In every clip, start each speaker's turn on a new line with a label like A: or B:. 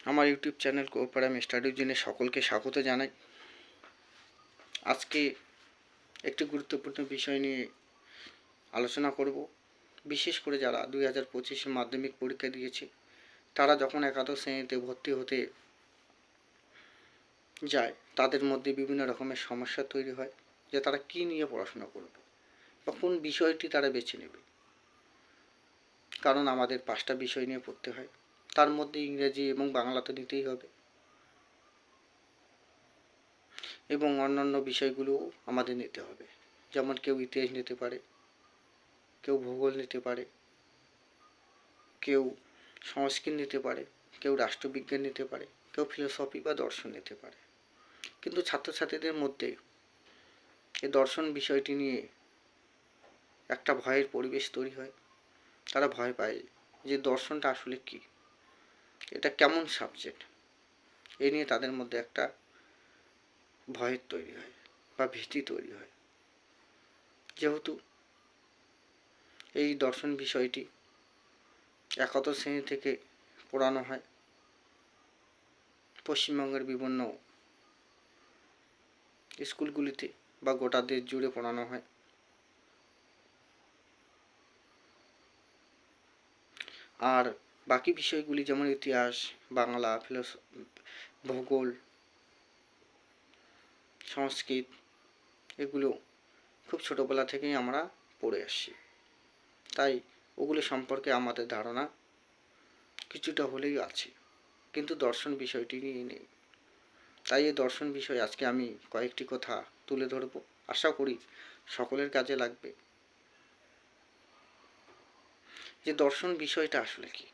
A: আমার YouTube channel কোপারাম স্টাডির জন্য সকলকে স্বাগত জানাই। আজকে একটি গুরুত্বপূর্ণ বিষয় নিয়ে আলোচনা করব। বিশেষ করে যারা 2025 মাধ্যমিক পরীক্ষা দিয়েছে, তারা যখন একাদশ শ্রেণীতে ভর্তি হতে যায়, তাদের মধ্যে বিভিন্ন রকমের সমস্যা তৈরি হয় যে তারা কী নিয়ে পড়াশোনা করবে বা কোন বিষয়টি তারা বেছে নেবে। কারণ আমাদের 5টা বিষয় নিয়ে পড়তে হয়, তার মধ্যে ইংরেজি এবং বাংলা তো নিতেই হবে, এবং অন্যান্য বিষয়গুলোও আমাদের নিতে হবে। যেমন কেউ ইতিহাস নিতে পারে, কেউ ভূগোল নিতে পারে, কেউ সংস্কৃত নিতে পারে, কেউ রাষ্ট্রবিজ্ঞান নিতে পারে, কেউ ফিলোসফি বা দর্শন নিতে পারে। কিন্তু ছাত্রছাত্রীদের মধ্যে এই দর্শন বিষয়টি নিয়ে একটা ভয়ের পরিবেশ তৈরি হয়। তারা ভয় পায় যে দর্শনটা আসলে কী, এটা কেমন সাবজেক্ট, এ নিয়ে তাদের মধ্যে একটা ভয়ের তৈরি হয় বা ভীতি তৈরি হয়। যেহেতু এই দর্শন বিষয়টি একাদশ শ্রেণী থেকে পড়ানো হয়, পশ্চিমবঙ্গের বিভিন্ন স্কুলগুলিতে বা গোটা দেশ জুড়ে পড়ানো হয়। আর বাকি বিষয়গুলি যেমন ইতিহাস, বাংলা, ভূগোল, সংস্কৃত, এগুলো খুব ছোটোবেলা থেকেই আমরা পড়ে আসছি, তাই ওগুলো সম্পর্কে আমাদের ধারণা কিছুটা হলেই আছে, কিন্তু দর্শন বিষয়টি নিয়ে নেই। তাই এই দর্শন বিষয়ে আজকে আমি কয়েকটি কথা তুলে ধরব, আশা করি সকলের কাজে লাগবে। যে দর্শন বিষয়টা আসলে কি,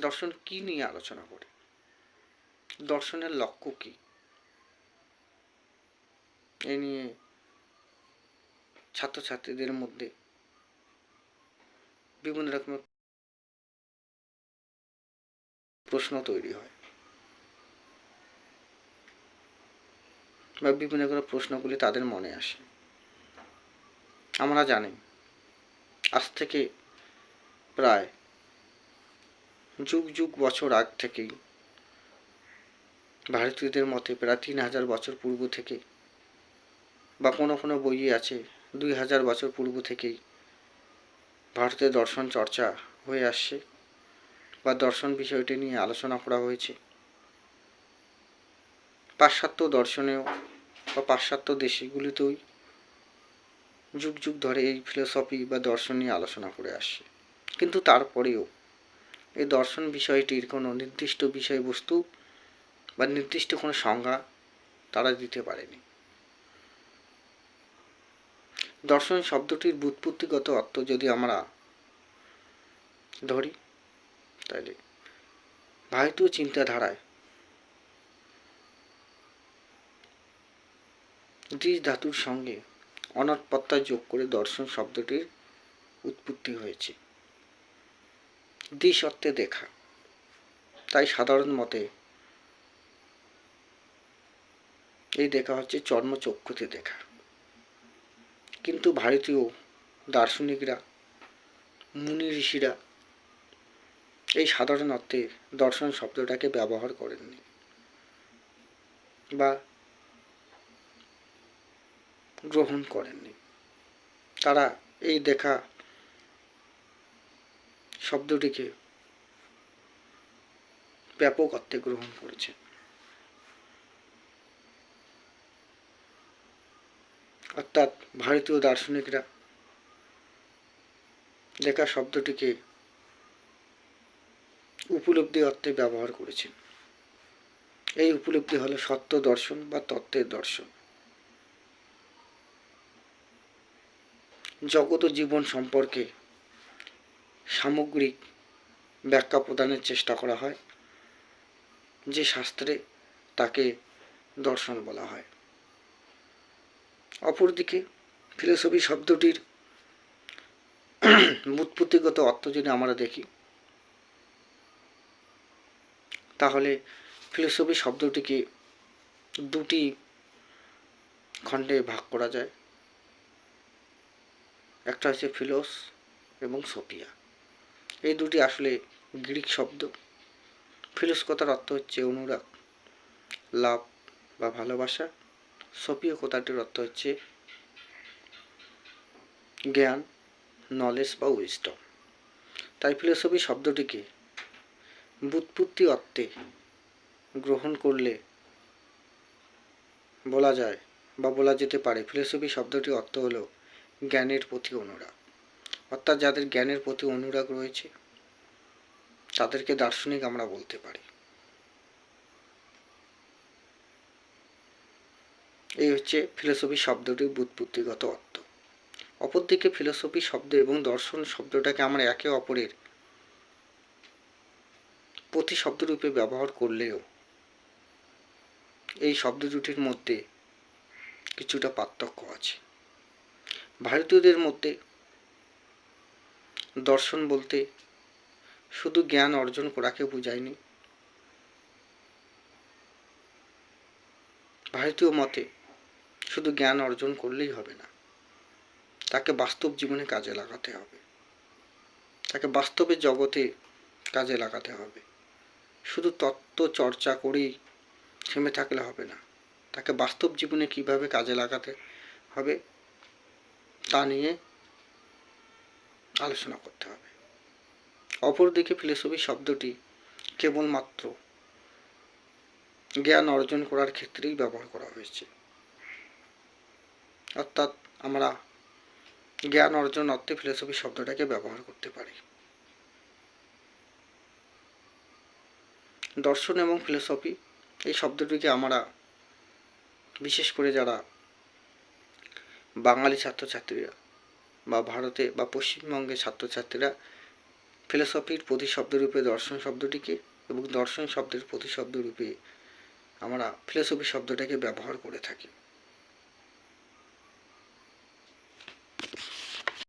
A: দর্শন কি নিয়ে আলোচনা করে, দর্শনের লক্ষ্য কি, এ নিয়ে ছাত্রছাত্রীদের মধ্যে বিভিন্ন রকমের প্রশ্ন তৈরি হয় বা বিভিন্ন রকমের প্রশ্নগুলি তাদের মনে আসে। আমরা জানি আজ থেকে প্রায় যুগ যুগ বছর আগ থেকেই, ভারতীয়দের মতে প্রায় 3000 বছর পূর্ব থেকে, বা কোনো কোনো বইয়ে আছে 2000 বছর পূর্ব থেকেই ভারতে দর্শন চর্চা হয়ে আসছে বা দর্শন বিষয়টি নিয়ে আলোচনা করা হয়েছে। পাশ্চাত্য দর্শনেও বা পাশ্চাত্য দেশগুলিতেও যুগ যুগ ধরে এই ফিলোসফি বা দর্শন নিয়ে আলোচনা করে আসছে। কিন্তু তারপরেও এই দর্শন বিষয়টির কোনো নির্দিষ্ট বিষয়বস্তু বা নির্দিষ্ট কোনো সংজ্ঞা তারা দিতে পারেনি। দর্শন শব্দটির ব্যুৎপত্তিগত অর্থ যদি আমরা ধরি, তাহলে ভারতীয় চিন্তাধারায় দ্বিজ ধাতুর সঙ্গে অনট প্রত্যয় যোগ করে দর্শন শব্দটির উৎপত্তি হয়েছে। দিশ অর্থে দেখা, তাই সাধারণ মতে এই দেখা হচ্ছে চর্মচক্ষুতে দেখা। কিন্তু ভারতীয় দার্শনিকরা, মুনি ঋষিরা এই সাধারণ অর্থে দর্শন শব্দটাকে ব্যবহার করেননি বা গ্রহণ করেননি। তারা এই দেখা শব্দটিকে ব্যাপক অর্থে গ্রহণ করেছে। অর্থাৎ ভারতীয় দার্শনিকরা দেখা শব্দটিকে উপলব্ধি অর্থে ব্যবহার করেছেন। এই উপলব্ধি হলো সত্য দর্শন বা তত্ত্বের দর্শন। জগৎ ও জীবন সম্পর্কে সামগ্রিক ব্যাখ্যা প্রদানের চেষ্টা করা হয়, যে শাস্ত্রে তাকে দর্শন বলা হয়। অপরদিকে ফিলোসফি শব্দটির ব্যুৎপত্তিগত অর্থ যদি আমরা দেখি, তাহলে ফিলোসফি শব্দটিকে দুটি খণ্ডে ভাগ করা যায়। একটা হচ্ছে ফিলোস এবং সোফিয়া। এই দুটি আসলে গ্রিক শব্দ। ফিলোস কথার অর্থ হচ্ছে অনুরাগ, লাভ বা ভালোবাসা। সফিও কথাটির অর্থ হচ্ছে জ্ঞান, নলেজ বা উইজডম। তাই ফিলোসফি শব্দটিকে ব্যুৎপত্তি অর্থে গ্রহণ করলে বলা যায় বা বলা যেতে পারে ফিলোসফি শব্দটির অর্থ হলো জ্ঞানের প্রতি অনুরাগ। অর্থাৎ যাদের জ্ঞানের প্রতি অনুরাগ রয়েছে তাদেরকে দার্শনিক আমরা বলতে পারি। এই হচ্ছে ফিলোসফি শব্দটির ব্যুৎপত্তিগত অর্থ। অপরদিকে ফিলোসফি শব্দ এবং দর্শন শব্দটাকে আমরা একে অপরের প্রতিশব্দরূপে ব্যবহার করলেও এই শব্দ দুটির মধ্যে কিছুটা পার্থক্য আছে। ভারতীয়দের মধ্যে দর্শন বলতে শুধু জ্ঞান অর্জন করাকে বোঝায়নি। ভারতীয় মতে শুধু জ্ঞান অর্জন করলেই হবে না, তাকে বাস্তব জীবনে কাজে লাগাতে হবে, তাকে বাস্তবের জগতে কাজে লাগাতে হবে। শুধু তত্ত্ব চর্চা করেই থেমে থাকলে হবে না, তাকে বাস্তব জীবনে কিভাবে কাজে লাগাতে হবে তা নিয়ে আলোচনা করতে হবে। অপরদিকে ফিলোসফি শব্দটি কেবলমাত্র জ্ঞান অর্জন করার ক্ষেত্রেই ব্যবহার করা হয়েছে। অর্থাৎ আমরা জ্ঞান অর্জন অর্থে ফিলোসফি শব্দটাকে ব্যবহার করতে পারি। দর্শন এবং ফিলোসফি এই শব্দটিকে আমরা বিশেষ করে যারা বাঙালি ছাত্রছাত্রীরা বা ভারতে বা পশ্চিমবঙ্গের ছাত্রছাত্রীরা ফিলোসফির প্রতিশব্দরূপে দর্শন শব্দটিকে এবং দর্শন শব্দের প্রতিশব্দরূপে আমরা ফিলোসফি শব্দটাকে ব্যবহার করে থাকি।